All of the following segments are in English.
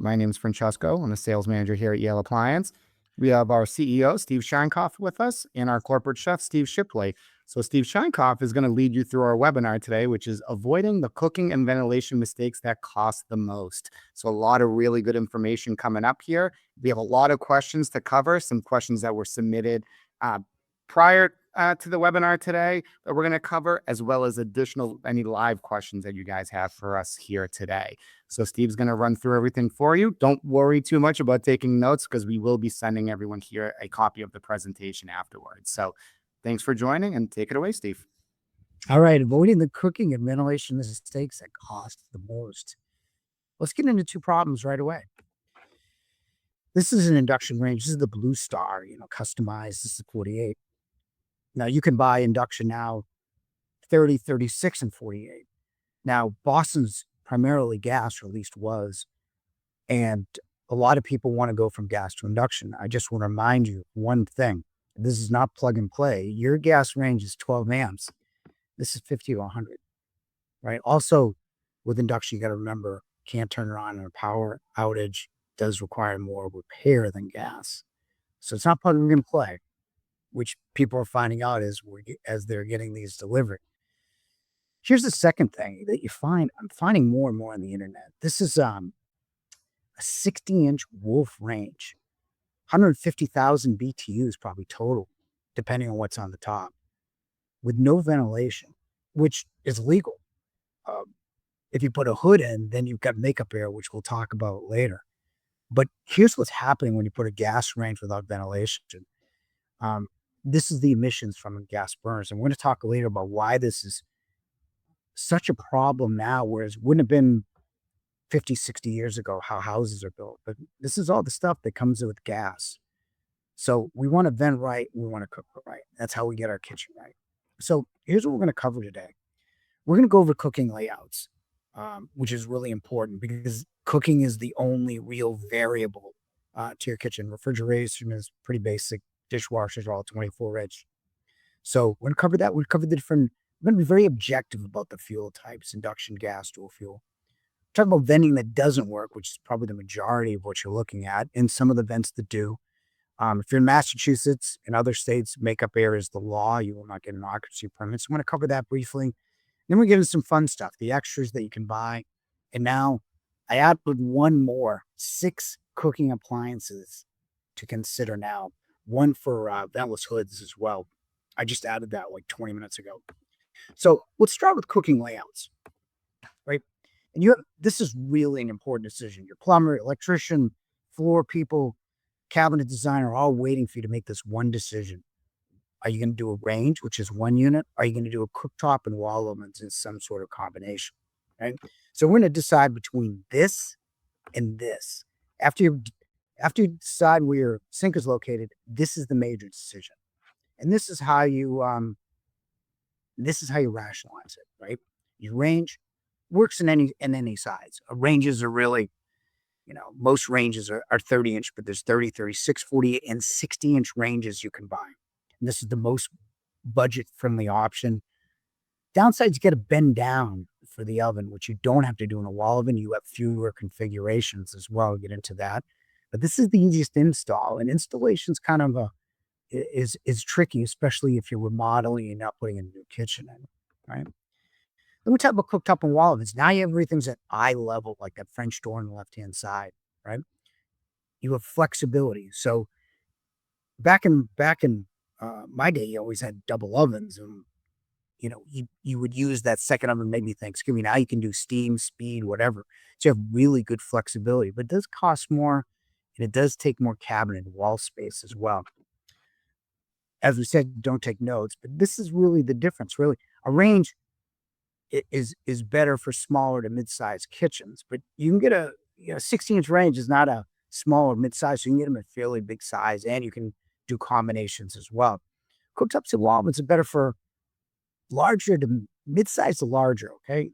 My name is Francesco. I'm the sales manager here at Yale Appliance. We have our CEO, Steve Scheinkoff, with us, and our corporate chef, Steve Shipley. So Steve Scheinkoff is going to lead you through our webinar today, which is avoiding the cooking and ventilation mistakes that cost the most. So a lot of really good information coming up here. We have a lot of questions to cover, some questions that were submitted prior to the webinar today that we're going to cover, as well as additional any live questions that you guys have for us here today. So Steve's going to run through everything for you. Don't worry too much about taking notes because we will be sending everyone here a copy of the presentation afterwards. So thanks for joining, and take it away, Steve. All right, avoiding the cooking and ventilation mistakes that cost the most. Let's get into two problems right away. This is an induction range. This is the Blue Star, customized. This is 48. Now you can buy induction now 30, 36, and 48. Now Boston's primarily gas, or at least was, and a lot of people want to go from gas to induction. I just want to remind you one thing. This is not plug and play. Your gas range is 12 amps. This is 50 to 100, right? Also, with induction, you got to remember, can't turn it on in a power outage. Does require more repair than gas. So it's not plug and play, which people are finding out as they're getting these delivered. Here's the second thing that I'm finding more and more on the internet. This is a 60-inch Wolf range, 150,000 BTUs probably total, depending on what's on the top, with no ventilation, which is legal. If you put a hood in, then you've got makeup air, which we'll talk about later. But here's what's happening when you put a gas range without ventilation. This is the emissions from gas burners. And we're going to talk later about why this is such a problem now, whereas it wouldn't have been 50, 60 years ago how houses are built. But this is all the stuff that comes with gas. So we want to vent right. We want to cook right. That's how we get our kitchen right. So here's what we're going to cover today. We're going to go over cooking layouts, which is really important because cooking is the only real variable to your kitchen. Refrigeration is pretty basic. Dishwashers are all 24-inch. So we're going to cover that. We're going to be very objective about the fuel types, induction, gas, dual fuel. Talk about venting that doesn't work, which is probably the majority of what you're looking at, and some of the vents that do. If you're in Massachusetts and other states, makeup air is the law. You will not get an occupancy permit. So I'm going to cover that briefly. Then we're getting some fun stuff, the extras that you can buy. And now I added one more, 6 cooking appliances to consider now. One for ventless hoods as well. I just added that like 20 minutes ago. So let's start with cooking layouts, right? And this is really an important decision. Your plumber, electrician, floor people, cabinet designer are all waiting for you to make this one decision. Are you going to do a range, which is one unit? Are you going to do a cooktop and wall ovens in some sort of combination, right? So we're going to decide between this and this. After you decide where your sink is located, this is the major decision. And this is how you rationalize it, right? Your range works in any size. Ranges are really, most ranges are 30-inch, but there's 30, 36, 48, and 60-inch ranges you can buy. And this is the most budget-friendly option. Downside, you got to bend down for the oven, which you don't have to do in a wall oven. You have fewer configurations as well. We'll get into that. But this is the easiest install, and installation's kind of is tricky, especially if you're remodeling and not putting a new kitchen in, right? Then we talk about cooktop and wall ovens. Now everything's at eye level, like that French door on the left-hand side, right? You have flexibility. So back in my day, you always had double ovens, and you would use that second oven maybe Thanksgiving. Now you can do steam, speed, whatever. So you have really good flexibility, but it does cost more, and it does take more cabinet and wall space as well. As we said, don't take notes, but this is really the difference. Really, a range is better for smaller to mid-sized kitchens, but you can get a 16-inch range is not a small or mid-size, so you can get them a fairly big size, and you can do combinations as well. Cooktops and wall ovens are better for larger to mid-size to larger. Okay,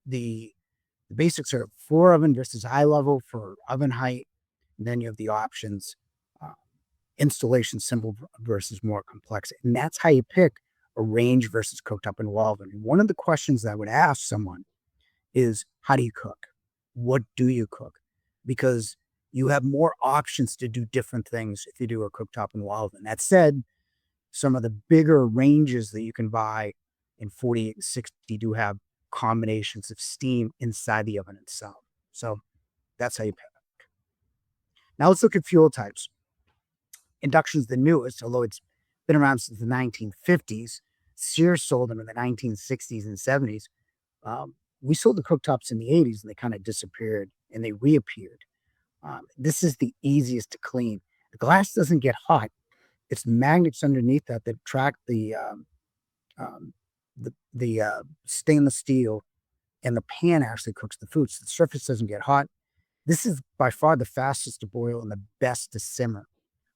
the basics are floor oven versus high level for oven height, and then you have the options. Installation simple versus more complex. And that's how you pick a range versus cooktop and wall oven. And one of the questions that I would ask someone is, how do you cook? What do you cook? because you have more options to do different things if you do a cooktop and wall oven. That said, some of the bigger ranges that you can buy in 48 and 60 do have combinations of steam inside the oven itself. So that's how you pick. Now let's look at fuel types. Induction's the newest, although it's been around since the 1950s. Sears sold them in the 1960s and 70s. We sold the cooktops in the 80s and they kind of disappeared and they reappeared. This is the easiest to clean. The glass doesn't get hot. It's magnets underneath that track um, the stainless steel, and the pan actually cooks the food. So the surface doesn't get hot. This is by far the fastest to boil and the best to simmer,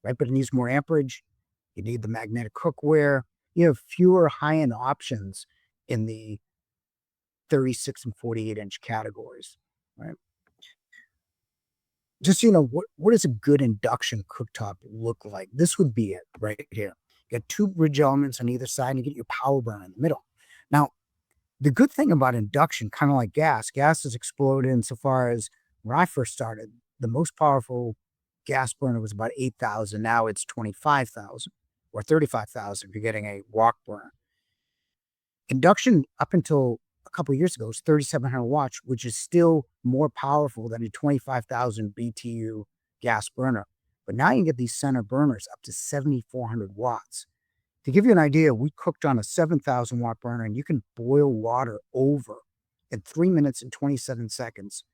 right? But it needs more amperage. You need the magnetic cookware. You have fewer high-end options in the 36 and 48-inch categories, right? Just so you know, what does a good induction cooktop look like? This would be it right here. You got two bridge elements on either side, and you get your power burner in the middle. Now, the good thing about induction, kind of like gas has exploded insofar as when I first started, the most powerful gas burner was about 8,000. Now it's 25,000 or 35,000 if you're getting a wok burner. Induction up until a couple of years ago was 3,700 watts, which is still more powerful than a 25,000 BTU gas burner. But now you can get these center burners up to 7,400 watts. To give you an idea, we cooked on a 7,000 watt burner and you can boil water over in 3 minutes and 27 seconds,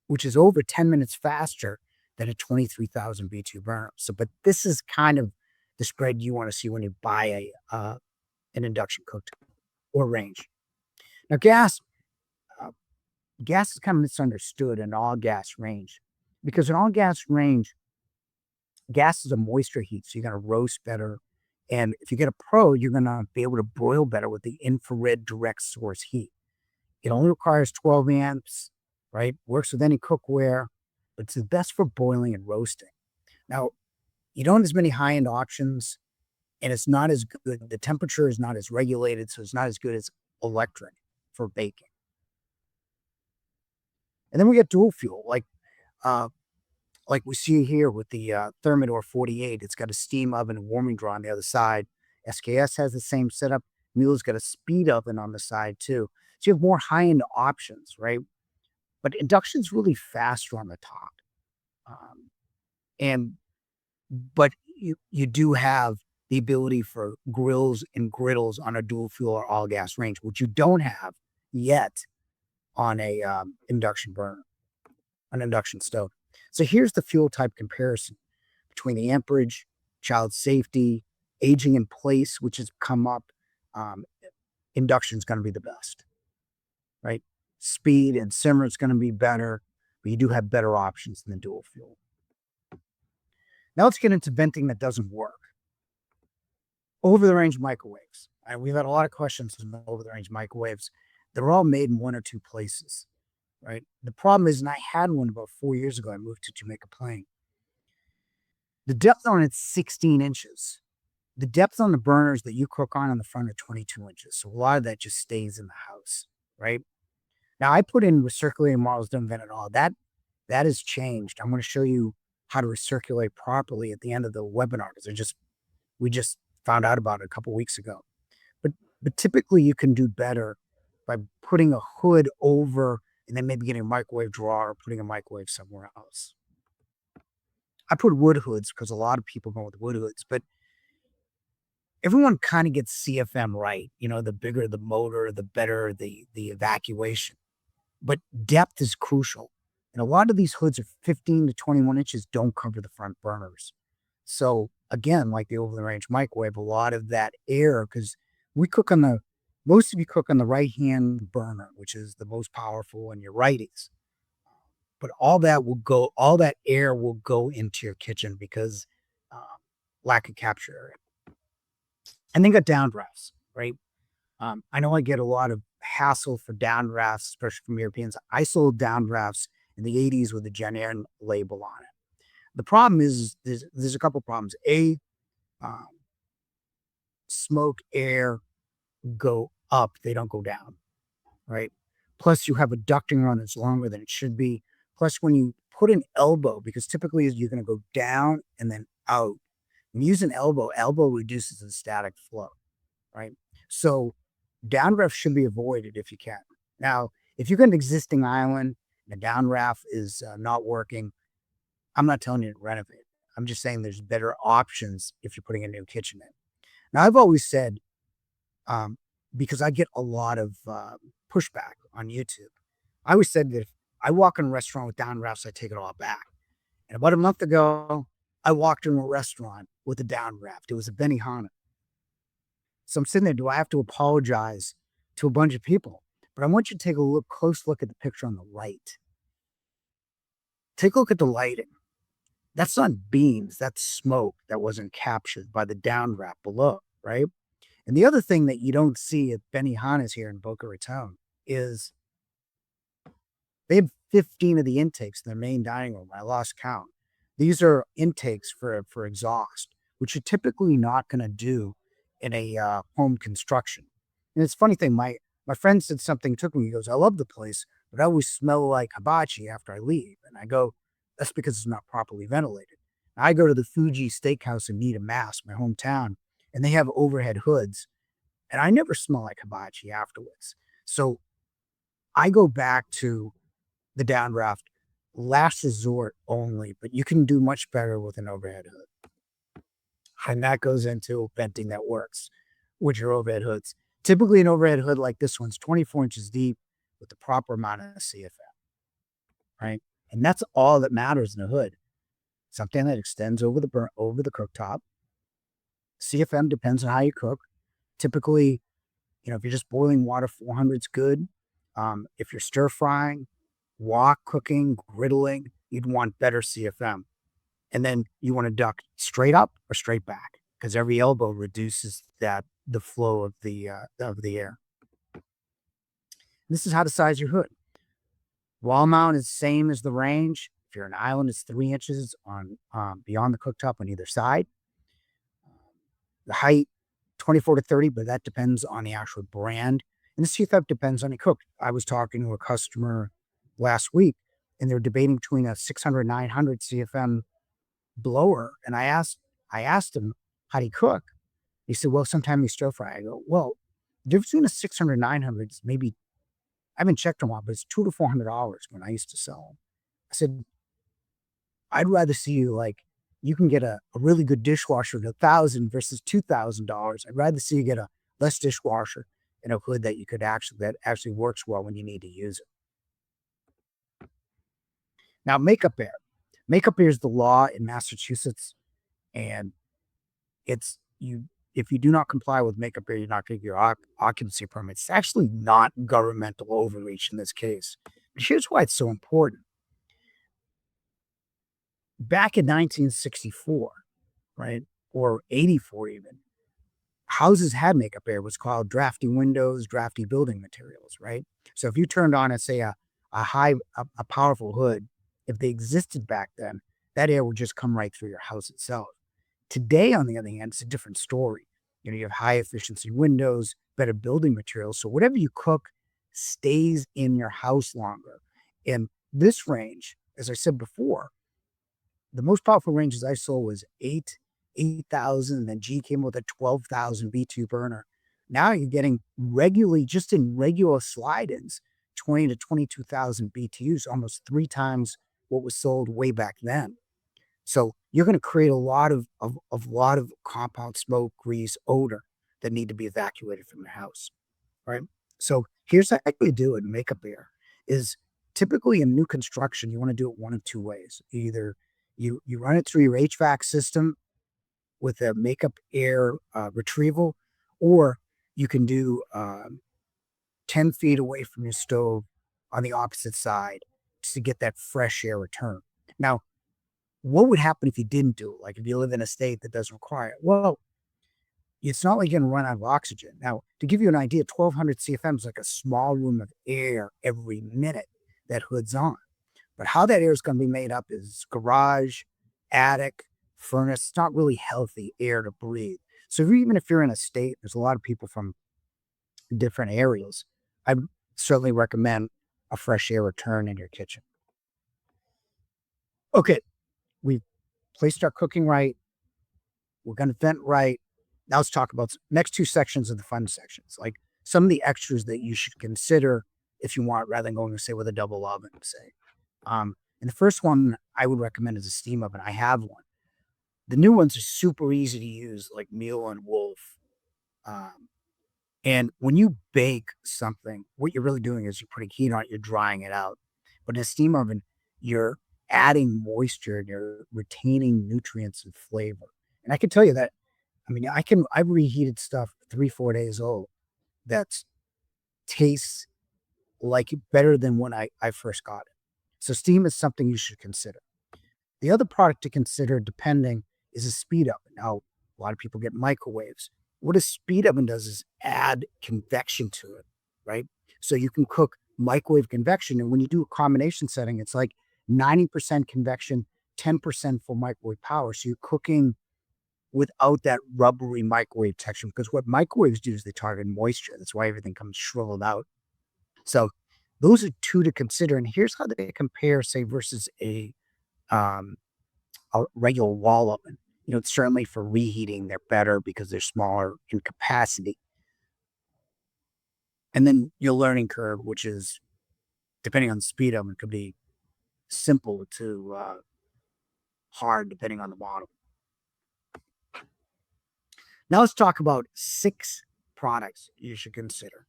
which is over 10 minutes faster than a 23,000 BTU burner. So, but this is kind of the spread you want to see when you buy an induction cooktop or range. Now, gas is kind of misunderstood in all gas range because in all gas range, gas is a moisture heat, so you're going to roast better. And if you get a pro, you're going to be able to broil better with the infrared direct source heat. It only requires 12 amps, right? Works with any cookware, but it's the best for boiling and roasting. Now, you don't have as many high-end options, and it's not as good. The temperature is not as regulated, so it's not as good as electric for baking. And then we get dual fuel, like we see here with the Thermador 48. It's got a steam oven and warming drawer on the other side. SKS has the same setup. Mueller's got a speed oven on the side too. So you have more high-end options, right? But induction's really faster on the top. Um, and but you do have the ability for grills and griddles on a dual fuel or all gas range, which you don't have yet on a induction burner, an induction stove. So here's the fuel type comparison between the amperage, child safety, aging in place, which has come up. Um, induction is going to be the best, right? Speed and simmer is going to be better, but you do have better options than the dual fuel. Now let's get into venting that doesn't work. Over the range microwaves. We've had a lot of questions on over the range microwaves. They're all made in one or two places, right? The problem is, and I had one about 4 years ago, I moved to Jamaica Plain. The depth on it's 16 inches. The depth on the burners that you cook on the front are 22 inches. So a lot of that just stays in the house, right? Now I put in recirculating models, don't vent at all. That has changed. I'm going to show you how to recirculate properly at the end of the webinar because we just found out about it a couple weeks ago. But typically you can do better by putting a hood over and then maybe getting a microwave drawer or putting a microwave somewhere else. I put wood hoods because a lot of people go with wood hoods, but everyone kind of gets CFM right. You know, the bigger the motor, the better the evacuation. But depth is crucial. And a lot of these hoods are 15 to 21 inches, don't cover the front burners. So again, like the over the range microwave, a lot of that air, because most of you cook on the right hand burner, which is the most powerful in your righties. But all that air will go into your kitchen because lack of capture area. And then got downdrafts, right? I know I get a lot of hassle for downdrafts, especially from Europeans. I sold downdrafts in the 80s with the Jenner label on it. The problem is there's a couple problems. Smoke, air go up, they don't go down, right? Plus, you have a ducting run that's longer than it should be. Plus, when you put an elbow, because typically you're going to go down and then out. When you use an elbow reduces the static flow, right? So downdraft should be avoided if you can. Now, if you've got an existing island and the downdraft is not working, I'm not telling you to renovate. I'm just saying there's better options if you're putting a new kitchen in. Now, I've always said, um, because I get a lot of pushback on YouTube, I always said that if I walk in a restaurant with downdrafts, I take it all back. And about a month ago, I walked in a restaurant with a downdraft. It was a Benihana. So I'm sitting there, do I have to apologize to a bunch of people? But I want you to take a close look at the picture on the right. Take a look at the lighting. That's not beams, that's smoke that wasn't captured by the downdraft below, right? And the other thing that you don't see at Benihana's here in Boca Raton is they have 15 of the intakes in their main dining room. I lost count. These are intakes for exhaust, which you're typically not going to do in a home construction. And it's a funny thing. My friend said something, took me. He goes, "I love the place, but I always smell like hibachi after I leave." And I go, "That's because it's not properly ventilated." I go to the Fuji Steakhouse in Needham, Mass, my hometown, and they have overhead hoods, and I never smell like hibachi afterwards. So I go back to the downdraft, last resort only, but you can do much better with an overhead hood. And that goes into venting that works with your overhead hoods. Typically, an overhead hood like this one's 24 inches deep with the proper amount of CFM, right? And that's all that matters in a hood. Something that extends over the cooktop. CFM depends on how you cook. Typically, if you're just boiling water, 400 is good. If you're stir frying, wok cooking, griddling, you'd want better CFM. And then you want to duct straight up or straight back, because every elbow reduces the flow of the air. This is how to size your hood. Wall mount is same as the range. If you're an island, it's 3 inches on beyond the cooktop on either side. The height, 24 to 30, but that depends on the actual brand. And the CFM depends on the cook. I was talking to a customer last week, and they're debating between a 600, 900 CFM blower. And I asked him, how do you cook? He said, well, sometimes you stir fry. I go, well, the difference between a 600, 900 is maybe, I haven't checked them all, but it's $200 to $400 when I used to sell them. I said, I'd rather see you can get a really good dishwasher at $1,000 versus $2,000. I'd rather see you get a less dishwasher and a hood that that actually works well when you need to use it. Now, makeup air. Makeup air is the law in Massachusetts, and it's if you do not comply with makeup air, you're not going to get your occupancy permit. It's actually not governmental overreach in this case. But here's why it's so important. Back in 1964, right, or 84 even, houses had makeup air. It was called drafty windows, drafty building materials, right? So if you turned on, say, a powerful hood, if they existed back then, that air would just come right through your house itself. Today, on the other hand, it's a different story. You have high efficiency windows, better building materials. So whatever you cook stays in your house longer. And this range, as I said before, the most powerful ranges I saw was 8,000, and then G came with a 12,000 B2 burner. Now you're getting regularly, just in regular slide-ins, 20 to 22,000 BTUs, almost 3 times what was sold way back then. So you're going to create a lot of compound smoke, grease, odor that need to be evacuated from your house, right? So here's how you do it. Makeup air is typically in new construction. You want to do it one of two ways. Either you run it through your HVAC system with a makeup air retrieval, or you can do 10 feet away from your stove on the opposite side to get that fresh air return. Now, what would happen if you didn't do it? Like if you live in a state that doesn't require it? Well, it's not like you're going to run out of oxygen. Now, to give you an idea, 1,200 CFM is like a small room of air every minute that hood's on. But how that air is going to be made up is garage, attic, furnace. It's not really healthy air to breathe. So even if you're in a state, there's a lot of people from different areas, I certainly recommend a fresh air return in your kitchen. Okay, we've placed our cooking right. We're going to vent right. Now let's talk about next two sections of the fun sections, like some of the extras that you should consider if you want, rather than going to say with a double oven, say. And the first one I would recommend is a steam oven. I have one. The new ones are super easy to use, like Meal and Wolf. Um, and when you bake something, what you're really doing is you're putting heat on it, you're drying it out. But in a steam oven, you're adding moisture and you're retaining nutrients and flavor. And I can tell you that, I mean, I've reheated stuff 3, 4 days old that tastes like better than when I first got it. So steam is something you should consider. The other product to consider, depending, is a speed oven. Now, a lot of people get microwaves. What a speed oven does is add convection to it, right? So you can cook microwave convection. And when you do a combination setting, it's like 90% convection, 10% for microwave power. So you're cooking without that rubbery microwave texture. Because what microwaves do is they target moisture. That's why everything comes shriveled out. So those are two to consider. And here's how they compare, say, versus um, a regular wall oven. Certainly for reheating, they're better because they're smaller in capacity. And then your learning curve, which is depending on the speed oven, could be simple to hard depending on the model. Now let's talk about 6 products you should consider.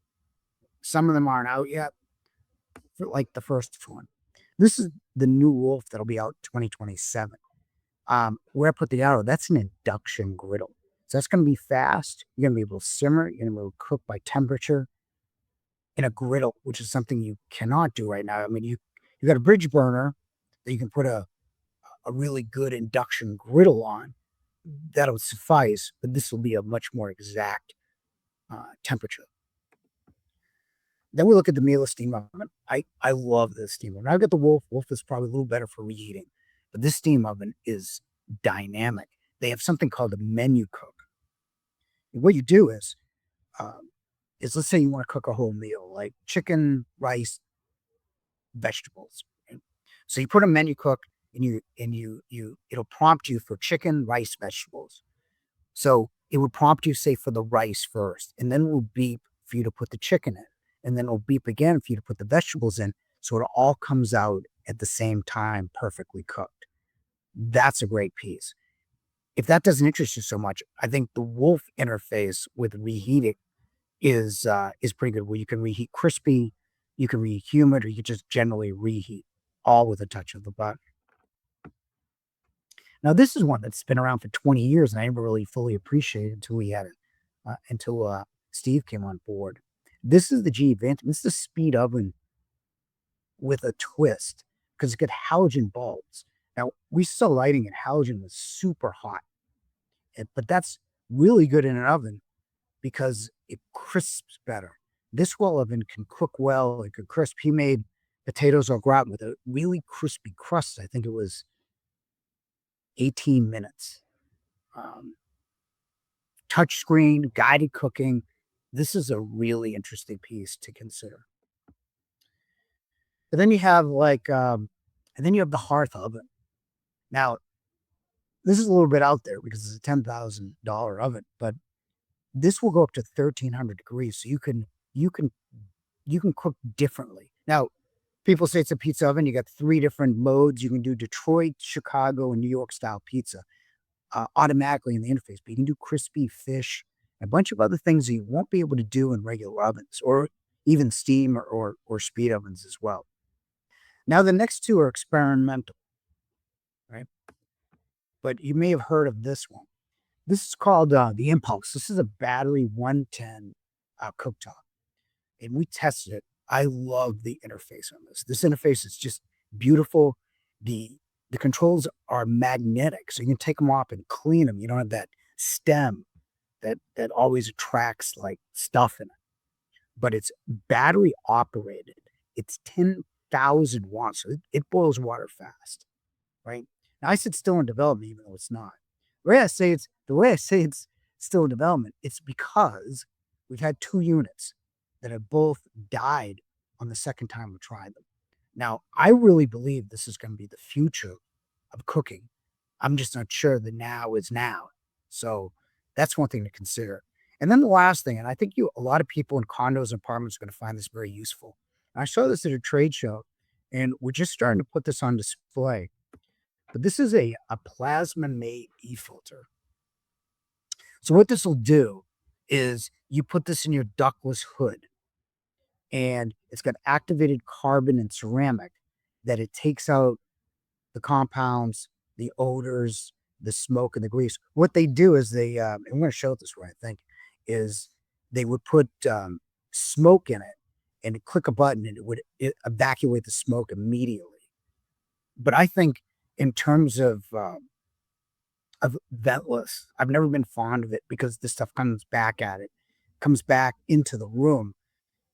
Some of them aren't out yet, like the first one. This is the new Wolf that'll be out 2027. Where I put the arrow, that's an induction griddle. So that's going to be fast. You're going to be able to simmer. You're going to be able to cook by temperature in a griddle, which is something you cannot do right now. I mean, you got a bridge burner that you can put a really good induction griddle on. That'll suffice, but this will be a much more exact temperature. Then we look at the meal steam oven. I love this steam oven. I've got the Wolf. Wolf is probably a little better for reheating, but this steam oven is dynamic. They have something called a menu cook. And what you do is let's say you want to cook a whole meal like chicken, rice, vegetables. Right? So you put a menu cook and you it'll prompt you for chicken, rice, vegetables. So it would prompt you, say, for the rice first, and then it will beep for you to put the chicken in, and then it'll beep again for you to put the vegetables in. So it all comes out at the same time, perfectly cooked. That's a great piece. If that doesn't interest you so much, I think the Wolf interface with reheating is pretty good. Where you can reheat crispy, you can reheat humid, or you can just generally reheat, all with a touch of the button. Now, this is one that's been around for 20 years, and I never really fully appreciated until we had it, until Steve came on board. This is the G Advantage. This is a speed oven with a twist because it's got halogen bulbs. Now, we saw lighting and halogen was super hot, but that's really good in an oven because it crisps better. This wall oven can cook well. It can crisp. He made potatoes au gratin with a really crispy crust. I think it was 18 minutes. Um, Touch screen, guided cooking. This is a really interesting piece to consider. And then you have and then you have the hearth oven. Now, this is a little bit out there because it's a $10,000 oven, but this will go up to 1,300 degrees, so you can cook differently. Now, people say it's a pizza oven. You got 3 different modes. You can do Detroit, Chicago, and New York style pizza automatically in the interface, but you can do crispy fish, a bunch of other things that you won't be able to do in regular ovens or even steam or speed ovens as well. Now, the next two are experimental, right? But you may have heard of this one. This is called the Impulse. This is a battery 110 cooktop, and we tested it. I love the interface on this. This interface is just beautiful. The controls are magnetic, so you can take them off and clean them. You don't have that stem that always attracts like stuff in it. But it's battery operated. It's 10,000 watts, so it boils water fast, right? Now I said still in development, even though it's not. The way I say it's still in development, it's because we've had 2 units that have both died on the second time we tried them. Now, I really believe this is going to be the future of cooking. I'm just not sure the now is now. So that's one thing to consider. And then the last thing, and I think a lot of people in condos and apartments are going to find this very useful. I saw this at a trade show, and we're just starting to put this on display. But this is a plasma made e-filter. So what this will do is you put this in your ductless hood, and it's got activated carbon and ceramic that it takes out the compounds, the odors, the smoke, and the grease. What they do is I'm going to show it this way, I think, is they would put smoke in it and click a button and it would evacuate the smoke immediately. But I think in terms of ventless, I've never been fond of it because this stuff comes back into the room,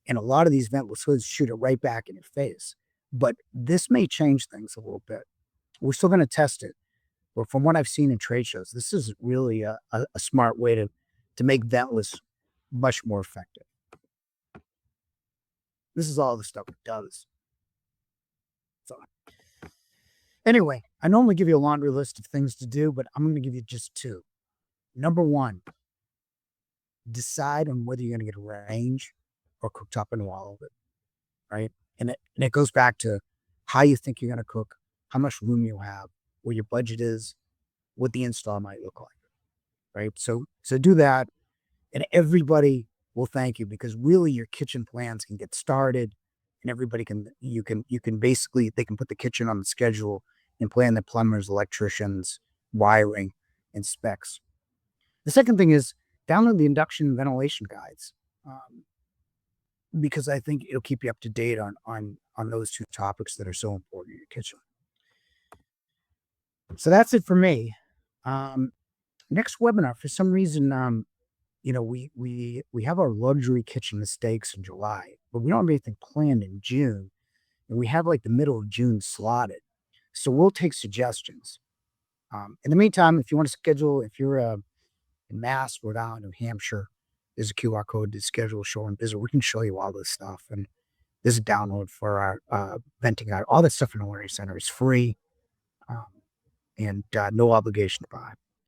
and a lot of these ventless hoods shoot it right back in your face. But this may change things a little bit. We're still going to test it. But from what I've seen in trade shows, this is really a smart way to make ventless much more effective. This is all the stuff it does. So anyway, I normally give you a laundry list of things to do, but I'm going to give you just two. Number one, decide on whether you're going to get a range or cooktop and all of it, right? And it goes back to how you think you're going to cook, how much room you have, where your budget is, what the install might look like, right? So do that, and everybody will thank you because really your kitchen plans can get started, and everybody you can basically they can put the kitchen on the schedule and plan the plumbers, electricians, wiring, and specs. The second thing is download the induction ventilation guides. Because I think it'll keep you up to date on those two topics that are so important in your kitchen. So that's it for me. Next webinar, for some reason, we have our luxury kitchen mistakes in July, but we don't have anything planned in June, and we have like the middle of June slotted. So we'll take suggestions. In the meantime, if you want to schedule, if you're in Mass, Rhode Island, New Hampshire, there's a QR code to schedule a show and visit. We can show you all this stuff. And there's a download for our venting guide. All that stuff in the Learning Center is free and no obligation to buy.